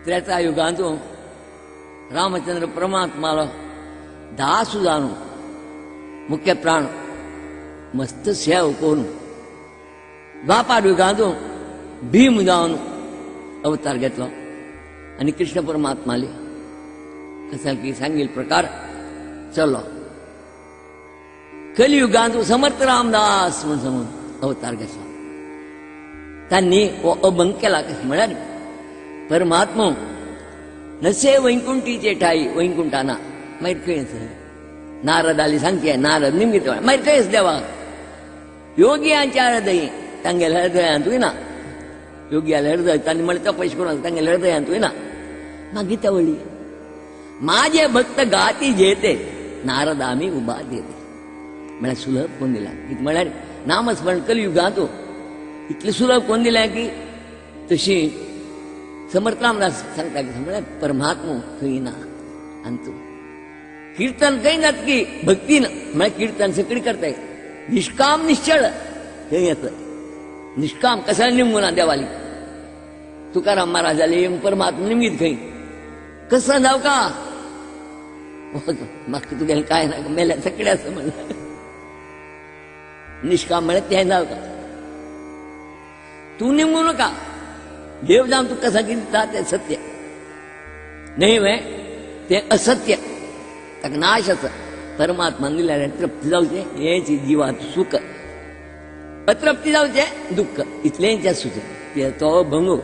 त्रेतायुगांतू रामचंद्र परमात्माला दासु जाणून मुख्य प्राण मस्त सेव करून द्वापार युगांतू भीम जावन अवतार घेतलो आणि कृष्ण परमात्माले कसा की सांगील प्रकार चलो. कलियुगांतू समर्थ रामदास म्हणून अवतार घेतला. त्यांनी अभंग केला कशें म्हळ्यार परमात्मा नसे वैकुंठीचे ठाई वैकुंठाना मागीर खंयच नारदाली सांगचे नारद निमगीत मागीर खंयच देवा योगियांच्या हृदय तांगेल्या हृदयांतूय ना योगियाला हृदय तांणी म्हळें तपश करून तांगेल्या हृदयांतूय ना. मागीर त्या वळी माझे भक्त गाती जेते नारद आम्ही उभा देते म्हळ्यार सुलभ कोण दिला कितें म्हळ्यार नामस्मरण कलियुगांतू इतलें सुलभ कोण दिलें की तशी समर्थ रामदास सांगता की म्हळ्यार परमात्मा खंय ना आनी तूं कीर्तन खंय जाता की भक्तीन म्हळ्यार कीर्तन सगळीं करताय निष्काम निश्चळ खंय येता निष्काम कसा निमगो ना देवाली तुकाराम महाराजाले परमात्मा निमगीत खंय कसं जाव का म्हाका तुगेलें कांय ना मेल्या सगळें आसा म्हणलें निष्काम म्हळ्यार तें जाव का तूं निमगू नका देव जावन तुका कसा कितें दिता तें सत्य न्हय वे तें असत्य ताका नाश आसा. परमात्मान दिल्यार तृप्ती जावचें हेच जिवात सुख अतृप्ती जावचें दुःख इतलेंच सुचय तो भंगो